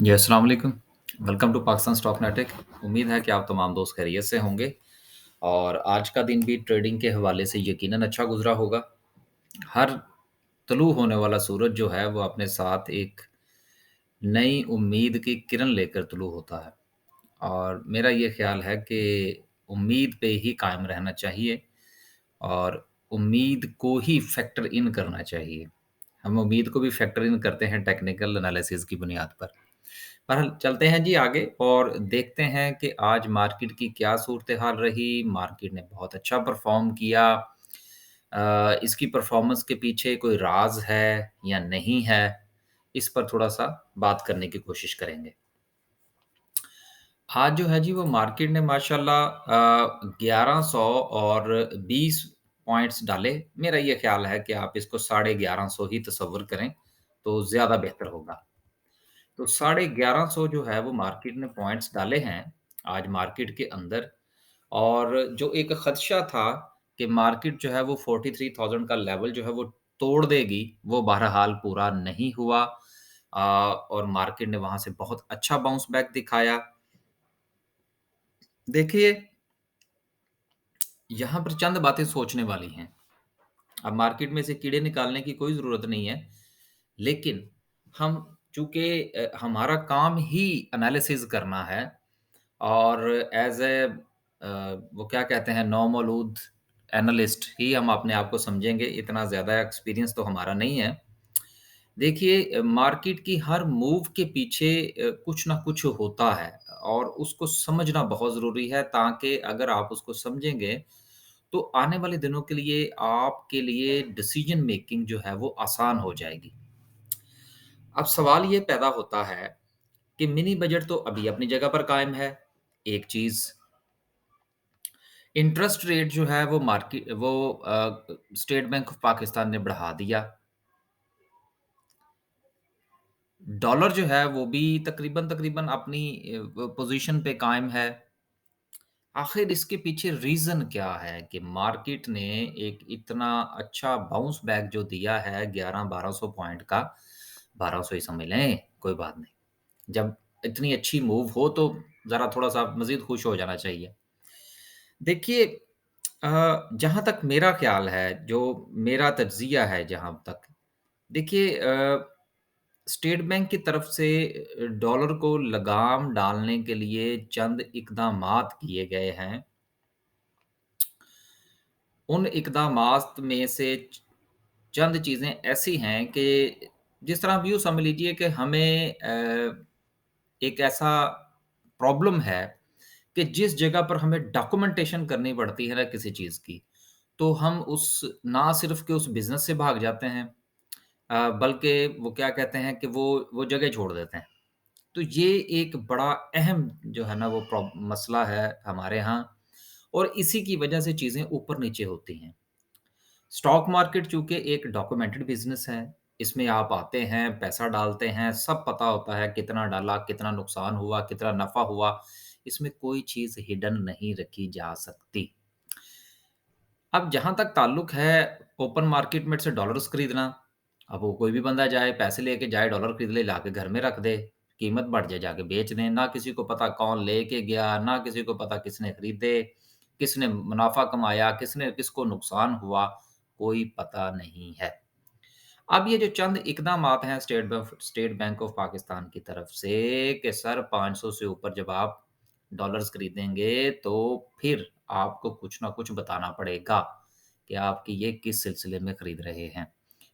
जी, अस्सलाम वालेकुम। Welcome to Pakistan stock netted. उम्मीद है कि आप तमाम दोस्त खैरियत से होंगे और आज का दिन भी ट्रेडिंग के हवाले से यकीनन अच्छा गुज़रा होगा। हर तलू होने वाला सूरज जो है वो अपने साथ एक नई उम्मीद की किरण लेकर तुलू होता है और मेरा ये ख़्याल है कि उम्मीद पे ही कायम रहना चाहिए और उम्मीद को ही फैक्टर इन करना चाहिए। हम उम्मीद को भी फैक्टर इन करते हैं टेक्निकल एनालिसिस की बुनियाद पर। बहरहाल चलते हैं जी आगे और देखते हैं कि आज मार्केट की क्या सूरत-ए-हाल रही। मार्केट ने बहुत अच्छा परफ़ॉर्म किया। इसकी परफ़ॉर्मेंस के पीछे कोई राज़ है या नहीं है, इस पर थोड़ा-सा बात करने की कोशिश करेंगे। आज जो है जी वो मार्केट ने माशाल्लाह 1100 और 20 पॉइंट्स डाले। मेरा ये ख़्याल है कि आप इसको साढ़े 1100 ही तसव्वुर करें, तो ज़्यादा बेहतर होगा। तो साढ़े 1100 जो है वो मार्केट ने पॉइंट्स डाले हैं आज मार्केट के अंदर और जो एक खदशा था कि मार्केट जो है वो 43,000 का लेवल जो है वो तोड़ देगी, वो बहरहाल पूरा नहीं हुआ। और मार्केट ने वहाँ से बहुत अच्छा बाउंस बैक दिखाया। देखिए, यहाँ पर चंद बातें सोचने वाली हैं। अब मार्केट में से कीड़े निकालने की कोई ज़रूरत नहीं है, लेकिन हम चूँकि हमारा काम ही एनालिसिस करना है और वो क्या कहते हैं नौमौलूद एनालिस्ट ही हम अपने आप को समझेंगे, इतना ज़्यादा एक्सपीरियंस तो हमारा नहीं है। देखिए मार्केट की हर मूव के पीछे कुछ ना कुछ होता है और उसको समझना बहुत ज़रूरी है ताकि अगर आप उसको समझेंगे, तो आने वाले दिनों के लिए आपके लिए डिसीज़न मेकिंग जो है वो आसान हो जाएगी। अब सवाल ये पैदा होता है कि मिनी बजट तो अभी अपनी जगह पर कायम है, एक चीज़। इंटरेस्ट रेट जो है वो स्टेट बैंक ऑफ पाकिस्तान ने बढ़ा दिया। डॉलर जो है वो भी तकरीबन-तकरीबन अपनी पोज़ीशन पे कायम है। आखिर इसके पीछे रीज़न क्या है कि मार्केट ने एक इतना अच्छा बाउंस बैक जो दिया है 11-1200 पॉइंट का, 1200 ही समझ लें, कोई बात नहीं। जब इतनी अच्छी मूव हो तो ज़रा थोड़ा-सा मज़ीद खुश हो जाना चाहिए। देखिए जहाँ तक मेरा ख़्याल है, जो मेरा तज्ज़िया है जहाँ तक, देखिए स्टेट बैंक की तरफ से डॉलर को लगाम डालने के लिए चंद इक़दामात किए गए हैं। उन इक़दामात में से चंद चीज़ें ऐसी हैं कि जिस तरह आप यूँ समझ लीजिए कि हमें एक ऐसा प्रॉब्लम है कि जिस जगह पर हमें डॉक्यूमेंटेशन करनी पड़ती है ना किसी चीज़ की, तो हम उस ना सिर्फ़ कि उस बिज़नेस से भाग जाते हैं बल्कि वो क्या कहते हैं कि वो जगह छोड़ देते हैं। तो ये एक बड़ा अहम जो है ना वो मसला है हमारे यहाँ और इसी की वजह से चीज़ें ऊपर-नीचे होती हैं। स्टॉक मार्केट चूँकि एक डॉक्यूमेंटेड बिज़नेस है, इसमें आप आते हैं, पैसा डालते हैं, सब पता होता है कितना डाला, कितना नुकसान हुआ, कितना नफ़ा हुआ, इसमें कोई चीज़ हिडन नहीं रखी जा सकती। अब जहाँ तक ताल्लुक है ओपन मार्केट में से डॉलर्स खरीदना, अब वो कोई भी बंदा जाए, पैसे लेके जाए, डॉलर खरीद ले, लाके घर में रख दे, कीमत बढ़ जाए जाके बेच दें, ना किसी को पता कौन लेके गया, ना किसी को पता किसने खरीदे, किसने मुनाफ़ा कमाया, किसने किसको नुकसान हुआ, कोई पता नहीं है। अब ये जो चंद इक़दामात हैं स्टेट बैंक ऑफ पाकिस्तान की तरफ से कि सर 500 से ऊपर जब आप डॉलर्स खरीदेंगे, तो फिर आपको कुछ ना कुछ बताना पड़ेगा कि आपकी ये किस सिलसिले में खरीद रहे हैं।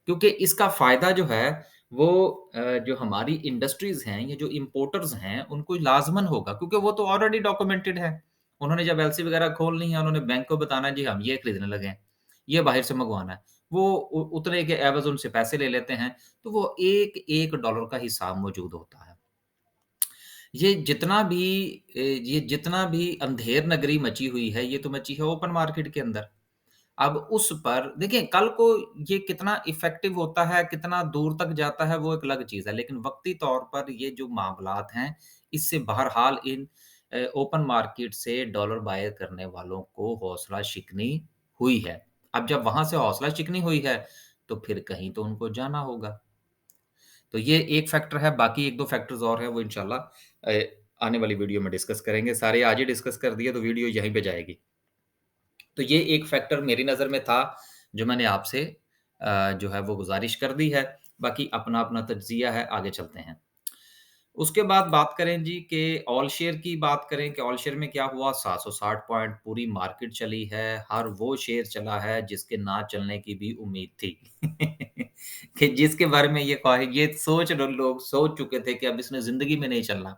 क्योंकि इसका फ़ायदा जो है वो जो हमारी इंडस्ट्रीज़ हैं, ये जो इम्पोर्टर्स हैं, उनको लाज़िमन होगा क्योंकि वो तो ऑलरेडी डॉक्यूमेंटेड है। उन्होंने जब एलसी वगैरह खोलनी है, उन्होंने बैंक को बताना है जी हम ये खरीदने लगे हैं, ये बाहर से मँगवाना है। वो उतने के एवज़ उनसे पैसे ले लेते हैं, तो वो एक-एक डॉलर का हिसाब मौजूद होता है। ये जितना भी अंधेर नगरी मची हुई है, ये तो मची है ओपन मार्केट के अंदर। अब उस पर देखिए कल को ये कितना इफ़ेक्टिव होता है, कितना दूर तक जाता है, वो एक अलग चीज़ है। लेकिन वक़्ती तौर पर ये जो मामलात हैं, इससे बहरहाल इन ओपन मार्केट से डॉलर बाय करने वालों को हौसला शिकनी हुई है। अब जब वहाँ से हौसला शिकनी हुई है, तो फिर कहीं तो उनको जाना होगा। तो ये एक फैक्टर है, बाकी 1-2 फैक्टर्स और हैं वो इंशाल्लाह आने वाली वीडियो में डिस्कस करेंगे। सारे आज ही डिस्कस कर दिए तो वीडियो यहीं पे जाएगी। तो ये एक फैक्टर मेरी नज़र में था, जो मैंने आपसे जो है वो गुज़ारिश कर दी है। बाकी अपना-अपना तज्ज़िया है, आगे चलते हैं। उसके बाद बात करें जी कि ऑल शेयर की बात करें कि ऑल शेयर में क्या हुआ 760 पॉइंट पूरी मार्केट चली है। हर वो शेयर चला है जिसके ना चलने की भी उम्मीद थी। कि जिसके बारे में ये सोच लोग सोच चुके थे कि अब इसने ज़िंदगी में नहीं चलना।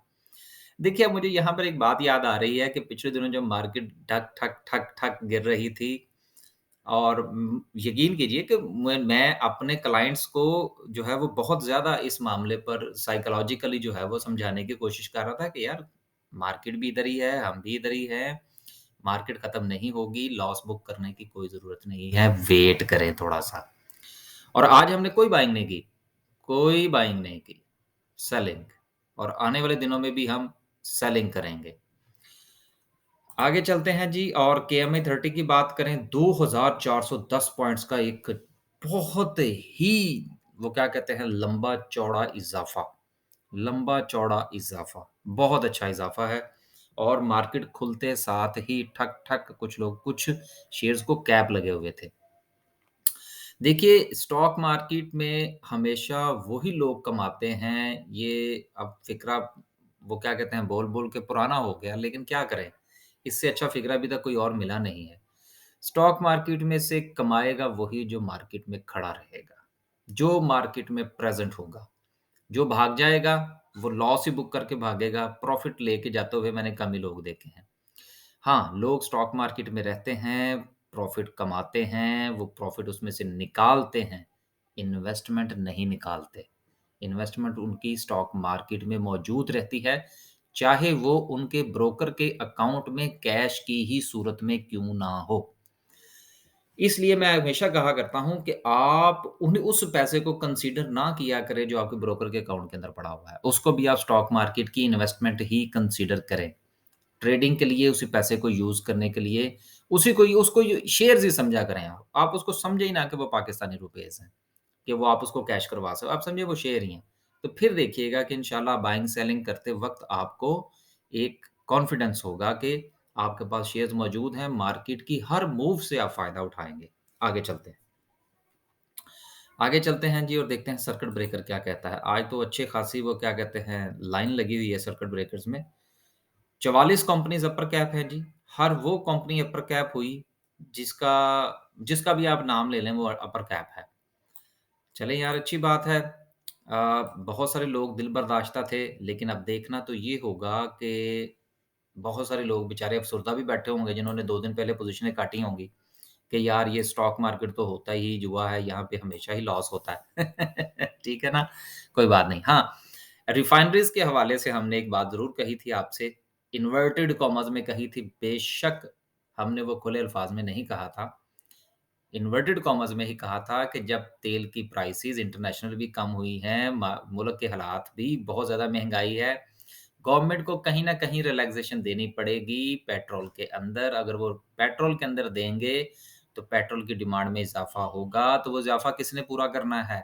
देखिए, अब मुझे यहाँ पर एक बात याद आ रही है कि पिछले दिनों जब मार्केट ठक, ठक, ठक, ठक गिर रही थी और यकीन कीजिए कि मैं अपने क्लाइंट्स को जो है वो बहुत ज़्यादा इस मामले पर साइकोलॉजिकली जो है वो समझाने की कोशिश कर रहा था कि यार मार्केट भी इधर ही है, हम भी इधर ही हैं, मार्केट खत्म नहीं होगी, लॉस बुक करने की कोई ज़रूरत नहीं है, वेट करें थोड़ा-सा। और आज हमने कोई बाइंग नहीं की, सेलिंग और आने वाले दिनों में भी हम सेलिंग करेंगे। आगे चलते हैं जी और केएमए 30 की बात करें 2410 पॉइंट्स का एक बहुत ही वो क्या कहते हैं लंबा-चौड़ा इज़ाफ़ा, बहुत अच्छा इज़ाफ़ा है और मार्केट खुलते साथ ही ठक-ठक कुछ शेयर्स को कैप लगे हुए थे। देखिए, स्टॉक मार्केट में हमेशा वही लोग कमाते हैं, ये अब फ़िक्रा वो क्या कहते हैं बोल-बोल के पुराना हो गया, लेकिन क्या करें, इससे अच्छा फ़िक्रा अभी तक कोई और मिला नहीं है। स्टॉक मार्केट में से कमाएगा वही जो मार्केट में खड़ा रहेगा, जो मार्केट में प्रेज़ेंट होगा। जो भाग जाएगा, वो लॉस ही बुक करके भागेगा, प्रॉफ़िट लेके जाते हुए मैंने कम ही लोग देखे हैं। हाँ, लोग स्टॉक मार्केट में रहते हैं, प्रॉफ़िट कमाते हैं, वो प्रॉफ़िट उसमें से निकालते हैं, इन्वेस्टमेंट नहीं निकालते। इन्वेस्टमेंट उनकी स्टॉक मार्केट में मौजूद रहती है, चाहे वो उनके ब्रोकर के अकाउंट में कैश की ही सूरत में क्यों ना हो। इसलिए मैं हमेशा कहा करता हूँ कि आप उस पैसे को कंसीडर ना किया करें जो आपके ब्रोकर के अकाउंट के अंदर पड़ा हुआ है। उसको भी आप स्टॉक मार्केट की इन्वेस्टमेंट ही कंसीडर करें। ट्रेडिंग के लिए उसी पैसे को यूज़ करने के लिए उसी को उसको शेयर्स ही समझा करें आप। आप उसको समझे ही ना कि वो पाकिस्तानी रुपीज़ हैं, कि वो आप उसको कैश करवा सको आप समझिए वो शेयर ही हैं। तो फिर देखिएगा कि इंशाल्लाह बाइंग सेलिंग करते वक़्त आपको एक कॉन्फिडेंस होगा कि आपके पास शेयर्स मौजूद हैं, मार्केट की हर मूव से आप फ़ायदा उठाएँगे। आगे चलते हैं। आगे चलते हैं जी और देखते हैं सर्किट ब्रेकर क्या कहता है। आज तो अच्छी खासी वो क्या कहते हैं लाइन लगी हुई है सर्किट ब्रेकर्स में। 44 कंपनीज़ अपर कैप है जी। हर वो कंपनी अपर कैप हुई जिसका जिसका भी आप नाम ले लें वो अपर कैप है। चलें यार अच्छी बात है। बहुत सारे लोग दिल बर्दाश्ता थे लेकिन अब देखना तो ये होगा कि बहुत सारे लोग बेचारे अफ़सरदा भी बैठे होंगे जिन्होंने 2 दिन पहले पोज़ीशनें काटी होंगी कि यार ये स्टॉक मार्केट तो होता ही जुआ है, यहाँ पे हमेशा ही लॉस होता है। ठीक है ना? कोई बात नहीं। हाँ, रिफाइनरीज़ के हवाले से हमने एक बात ज़रूर कही थी आपसे, इन्वर्टेड कॉमास में कही थी, बेशक हमने वो खुले अल्फाज में नहीं कहा था। इन्वर्टेड कॉमास में ही कहा था कि जब तेल की प्राइसेज़ इंटरनेशनल भी कम हुई हैं, मुल्क के हालात भी बहुत ज़्यादा महँगाई है, गवर्नमेंट को कहीं न कहीं रिलैक्सेशन देनी पड़ेगी पेट्रोल के अंदर। अगर वो पेट्रोल के अंदर देंगे, तो पेट्रोल की डिमांड में इज़ाफ़ा होगा, तो वो इज़ाफ़ा किसने पूरा करना है?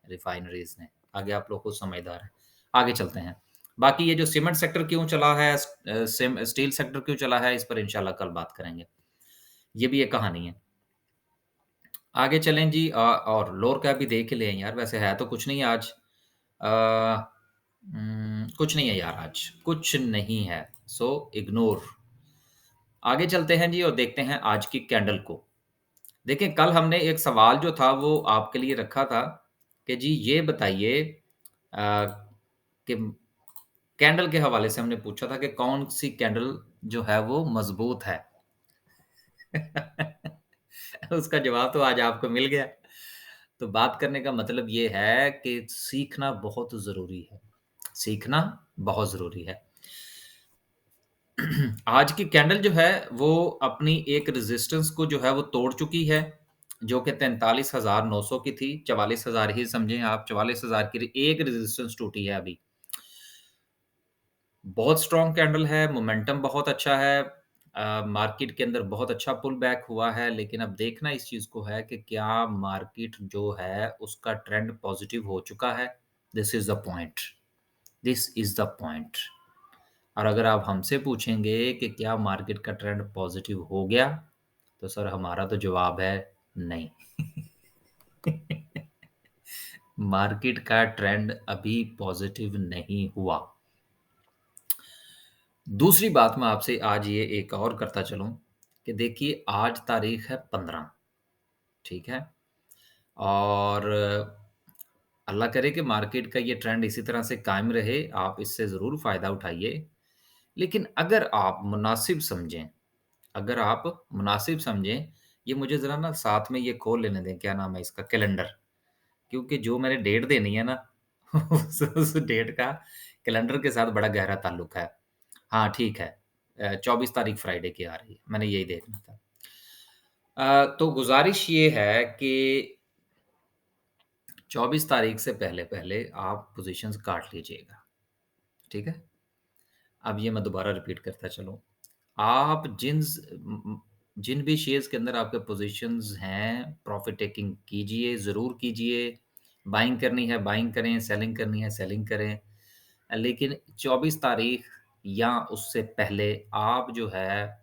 रिफाइनरीज़ ने। आगे आप लोग खुद समझदार हैं। आगे चलते हैं। बाकी ये जो सीमेंट सेक्टर क्यों चला है, स्टील सेक्टर क्यों चला है, इस पर इंशाल्लाह कल बात करेंगे। ये भी एक कहानी है। आगे चलें जी और लोअर कैप भी देख ही लें यार, वैसे है तो कुछ नहीं आज। कुछ नहीं है यार आज, कुछ नहीं है, सो इग्नोर। आगे चलते हैं जी और देखते हैं आज की कैंडल को। देखिए, कल हमने एक सवाल जो था वो आपके लिए रखा था कि जी ये बताइए कि कैंडल के हवाले से हमने पूछा था कि कौन-सी कैंडल जो है वो मज़बूत है। उसका जवाब तो आज आपको मिल गया। तो बात करने का मतलब ये है कि सीखना बहुत ज़रूरी है। सीखना बहुत ज़रूरी है। आज की कैंडल जो है वो अपनी एक रेजिस्टेंस को जो है वो तोड़ चुकी है, जो कि 43,900 की थी, 44,000 ही समझें आप, 44,000 की एक रेजिस्टेंस टूटी है अभी। बहुत स्ट्रॉन्ग कैंडल है, मोमेंटम बहुत अच्छा है। मार्केट के अंदर बहुत अच्छा पुल बैक हुआ है, लेकिन अब देखना इस चीज़ को है कि क्या मार्केट जो है उसका ट्रेंड पॉज़िटिव हो चुका है? This is the point, this is the point. और अगर आप हमसे पूछेंगे कि क्या मार्केट का ट्रेंड पॉज़िटिव हो गया? तो सर हमारा तो जवाब है नहीं। मार्केट का ट्रेंड अभी पॉज़िटिव नहीं हुआ। दूसरी बात मैं आपसे आज ये एक और करता चलूँ कि देखिए आज तारीख़ है 15, ठीक है? और अल्लाह करे कि मार्केट का ये ट्रेंड इसी तरह से कायम रहे, आप इससे ज़रूर फ़ायदा उठाइए। लेकिन अगर आप मुनासिब समझें, ये मुझे ज़रा ना साथ में ये खोल लेने दें, क्या नाम है इसका कैलेंडर, क्योंकि जो मैंने डेट देनी है ना उस डेट का कैलेंडर के साथ बड़ा गहरा ताल्लुक है। हाँ, ठीक है। 24 तारीख फ्राइडे की आ रही है, मैंने यही देखना था। तो गुज़ारिश ये है कि 24 तारीख से पहले-पहले आप पोज़ीशंस काट लीजिएगा, ठीक है? अब ये मैं दोबारा रिपीट करता चलूँ। आप जिन भी शेयर्स के अंदर आपके पोज़ीशंस हैं, प्रॉफ़िट टेकिंग कीजिए, ज़रूर कीजिए। बाइंग करनी है, बाइंग करें, सेलिंग करनी है, सेलिंग करें। लेकिन 24 तारीख या उससे पहले आप जो है,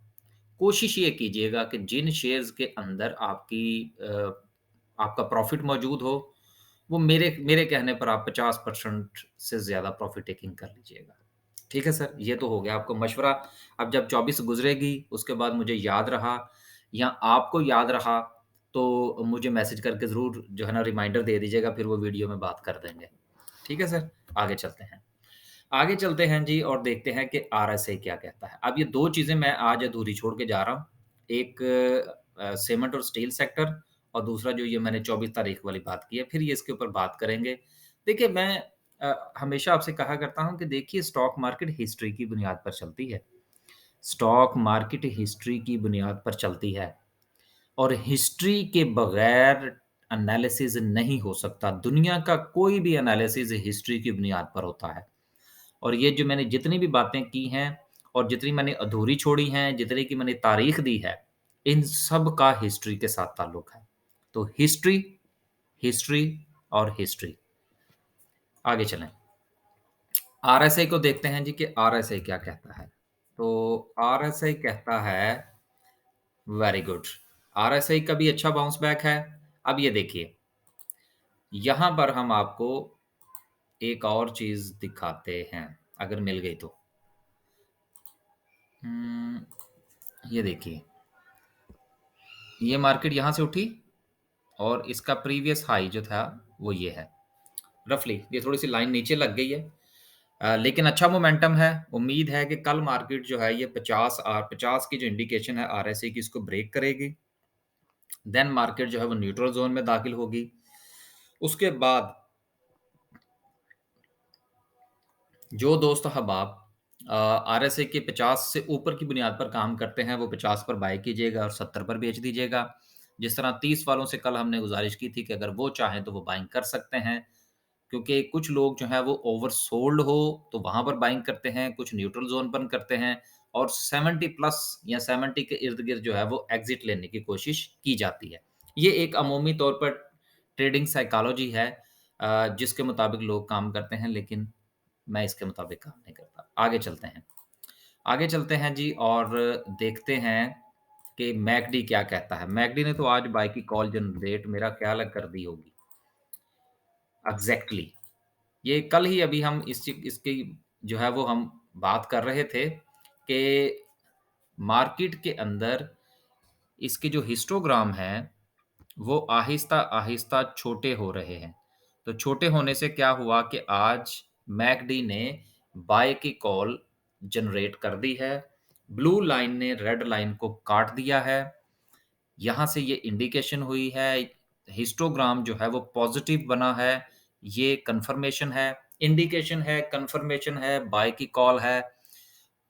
कोशिश ये कीजिएगा कि जिन शेयर्स के अंदर आपका प्रॉफ़िट मौजूद हो, वो मेरे मेरे कहने पर आप 50% से ज़्यादा प्रॉफ़िट टेकिंग कर लीजिएगा। ठीक है सर, ये तो हो गया आपको मशवरा। अब जब 24 गुज़रेगी, उसके बाद मुझे याद रहा या आपको याद रहा, तो मुझे मैसेज करके ज़रूर जो है ना रिमाइंडर दे दीजिएगा, फिर वो वीडियो में बात कर देंगे। ठीक है सर? आगे चलते हैं। आगे चलते हैं जी और देखते हैं कि आरएसआई क्या कहता है। अब ये 2 चीज़ें मैं आज अधूरी छोड़ के जा रहा हूँ। एक सीमेंट और स्टील सेक्टर और दूसरा जो ये मैंने 24 तारीख वाली बात की है, फिर ये इसके ऊपर बात करेंगे। देखिए मैं हमेशा आपसे कहा करता हूँ कि देखिए स्टॉक मार्केट हिस्ट्री की बुनियाद पर चलती है। स्टॉक मार्केट हिस्ट्री की बुनियाद पर चलती है और हिस्ट्री के बगैर एनालिसिस नहीं हो सकता। दुनिया का कोई भी एनालिसिस हिस्ट्री की बुनियाद पर होता है। और ये जो मैंने जितनी भी बातें की हैं और जितनी मैंने अधूरी छोड़ी हैं, जितनी की मैंने तारीख दी है, इन सब का हिस्ट्री के साथ ताल्लुक है। तो हिस्ट्री, हिस्ट्री और हिस्ट्री। आगे चलें। आरएसआई को देखते हैं जी कि आरएसआई क्या कहता है। तो आरएसआई कहता है वेरी गुड। आरएसआई का भी अच्छा बाउंस बैक है। अब ये देखिए, यहाँ पर हम आपको एक और चीज़ दिखाते हैं, अगर मिल गई तो। हुँ, ये देखिए, ये मार्केट यहाँ से उठी और इसका प्रीवियस हाई जो था वो ये है। रफली ये थोड़ी-सी लाइन नीचे लग गई है। लेकिन अच्छा मोमेंटम है। उम्मीद है कि कल मार्केट जो है ये 50 की जो इंडिकेशन है आरएसआई की इसको ब्रेक करेगी। देन मार्केट जो है वो न्यूट्रल ज़ोन में दाखिल होगी। उसके बाद जो दोस्त अहबाब आरएसआई के 50 से ऊपर की बुनियाद पर काम करते हैं, वो 50 पर बाय कीजिएगा और 70 पर बेच दीजिएगा। जिस तरह 30 वालों से कल हमने गुज़ारिश की थी कि अगर वो चाहें तो वो बाइंग कर सकते हैं। क्योंकि कुछ लोग जो हैं वो ओवरसोल्ड हो तो वहाँ पर बाइंग करते हैं, कुछ न्यूट्रल ज़ोन पर करते हैं और 70 प्लस या 70 के इर्द-गिर्द जो है वो एग्ज़िट लेने की कोशिश की जाती है। ये एक अमूमी तौर पर ट्रेडिंग साइकोलॉजी है जिसके मुताबिक लोग काम करते हैं, लेकिन मैं इसके मुताबिक काम नहीं करता। आगे चलते हैं। आगे चलते हैं जी और देखते हैं कि मैकडी क्या कहता है। मैकडी ने तो आज बाय की कॉल जनरेट मेरा ख़्याल है कर दी होगी। एग्ज़ैक्टली। ये कल ही अभी हम इसकी जो है वो हम बात कर रहे थे कि मार्केट के अंदर इसके जो हिस्टोग्राम हैं, वो आहिस्ता-आहिस्ता छोटे हो रहे हैं। तो छोटे होने से क्या हुआ कि आज मैकडी ने बाय की कॉल जनरेट कर दी है। ब्लू लाइन ने रेड लाइन को काट दिया है। यहाँ से ये इंडिकेशन हुई है, हिस्टोग्राम जो है वो पॉज़िटिव बना है, ये कन्फर्मेशन है, इंडिकेशन है, कन्फर्मेशन है, बाय की कॉल है।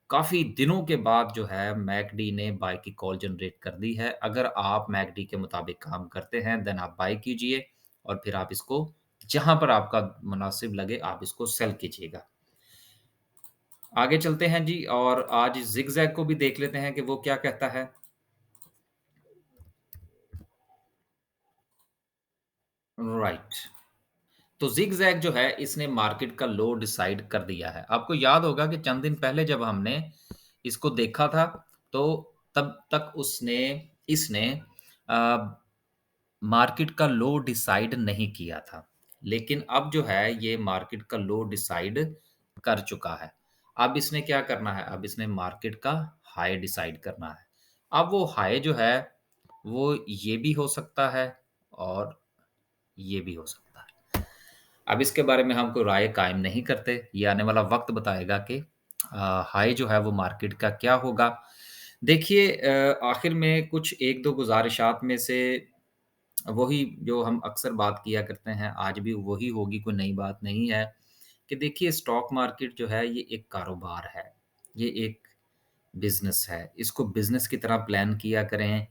काफ़ी दिनों के बाद जो है मैकडी ने बाय की कॉल जनरेट कर दी है। अगर आप मैकडी के मुताबिक काम करते हैं देन आप बाय कीजिए और फिर आप इसको जहाँ पर आपका मुनासिब लगे आप इसको सेल कीजिएगा। आगे चलते हैं जी और आज ज़िगज़ैग को भी देख लेते हैं कि वो क्या कहता है। राइट। तो ज़िगज़ैग जो है इसने मार्केट का लो डिसाइड कर दिया है। आपको याद होगा कि चंद दिन पहले जब हमने इसको देखा था, तो तब तक इसने अ, मार्केट का लो डिसाइड नहीं किया था। लेकिन अब जो है ये मार्केट का लो डिसाइड कर चुका है। अब इसने क्या करना है? अब इसने मार्केट का हाई डिसाइड करना है। अब वो हाई जो है, वो ये भी हो सकता है और ये भी हो सकता है। अब इसके बारे में हम कोई राय कायम नहीं करते। ये आने वाला वक़्त बताएगा कि हाई जो है वो मार्केट का क्या होगा। देखिए आखिर में कुछ 1-2 गुज़ारिशात में से वही जो हम अक्सर बात किया करते हैं, आज भी वही होगी, कोई नई बात नहीं है कि देखिए स्टॉक मार्केट जो है ये एक कारोबार है, ये एक बिज़नेस है। इसको बिज़नेस की तरह प्लान किया करें।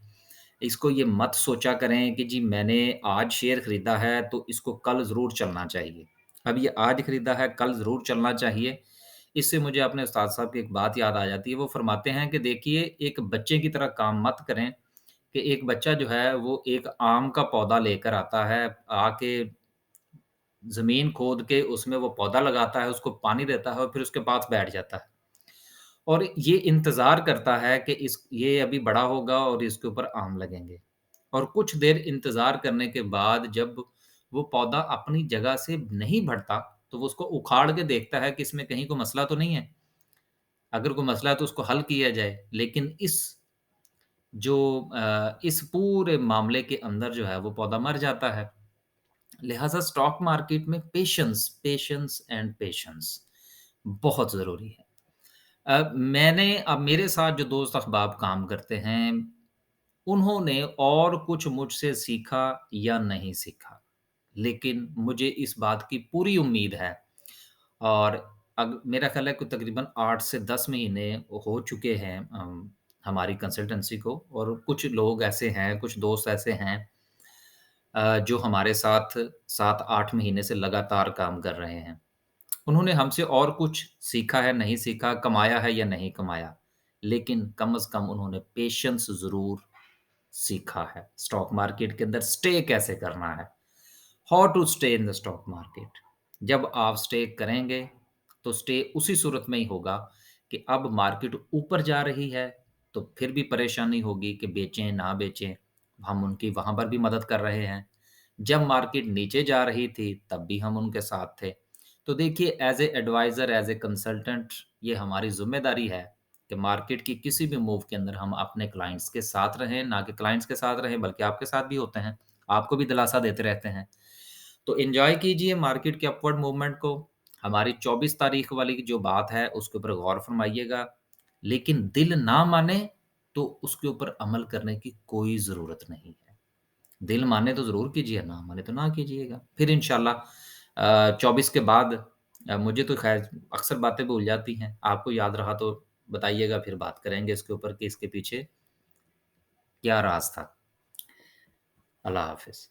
इसको ये मत सोचा करें कि जी मैंने आज शेयर खरीदा है तो इसको कल ज़रूर चलना चाहिए। अब ये आज खरीदा है, कल ज़रूर चलना चाहिए। इससे मुझे अपने उस्ताद साहब की एक बात याद आ जाती है। वो फरमाते हैं कि देखिए एक बच्चे की तरह काम मत करें कि एक बच्चा जो है वो एक आम का पौधा लेकर आता है, आके ज़मीन खोद के उसमें वो पौधा लगाता है, उसको पानी देता है और फिर उसके पास बैठ जाता है। और ये इंतज़ार करता है कि इस ये अभी बड़ा होगा और इसके ऊपर आम लगेंगे। और कुछ देर इंतज़ार करने के बाद जब वो पौधा अपनी जगह से नहीं बढ़ता, तो वो उसको उखाड़ के देखता है कि इसमें कहीं कोई मसला तो नहीं है। अगर कोई मसला है तो उसको हल किया जाए। लेकिन जो इस पूरे मामले के अंदर जो है वो पौधा मर जाता है। लिहाज़ा स्टॉक मार्केट में पेशेंस एंड पेशेंस बहुत ज़रूरी है। अब मेरे साथ जो दोस्त अहबाब काम करते हैं, उन्होंने और कुछ मुझसे सीखा या नहीं सीखा, लेकिन मुझे इस बात की पूरी उम्मीद है और मेरा ख़्याल है कि तकरीबन 8 से 10 महीने हो चुके हैं हमारी कंसल्टेंसी को और कुछ लोग ऐसे हैं, कुछ दोस्त ऐसे हैं जो हमारे साथ 7-8 महीने से लगातार काम कर रहे हैं। उन्होंने हमसे और कुछ सीखा है, नहीं सीखा, कमाया है या नहीं कमाया, लेकिन कम से कम उन्होंने पेशेंस ज़रूर सीखा है। स्टॉक मार्केट के अंदर स्टे कैसे करना है, how to stay in the stock market. जब आप स्टे करेंगे, तो स्टे उसी सूरत में ही होगा कि अब मार्केट ऊपर जा रही है, तो फिर भी परेशानी होगी कि बेचें, ना बेचें। हम उनकी वहाँ पर भी मदद कर रहे हैं। जब मार्केट नीचे जा रही थी, तब भी हम उनके साथ थे। तो देखिए as a advisor, as a consultant ये हमारी ज़िम्मेदारी है कि मार्केट की किसी भी मूव के अंदर हम अपने क्लाइंट्स के साथ रहें, ना कि क्लाइंट्स के साथ रहें बल्कि आपके साथ भी होते हैं। आपको भी दिलासा देते रहते हैं। तो एन्जॉय कीजिए मार्केट के अपवर्ड मूवमेंट को। हमारी 24 तारीख वाली की जो बात है उसके ऊपर गौर फरमाइएगा। लेकिन दिल ना माने तो उसके ऊपर अमल करने की कोई ज़रूरत नहीं है। दिल माने तो ज़रूर कीजिए, ना माने तो ना कीजिएगा। फिर इंशाल्लाह 24 के बाद मुझे तो ख़ैर अक्सर बातें भूल जाती हैं। आपको याद रहा तो बताइएगा, फिर बात करेंगे इसके ऊपर कि इसके पीछे क्या राज़ था। अल्लाह हाफ़िज़।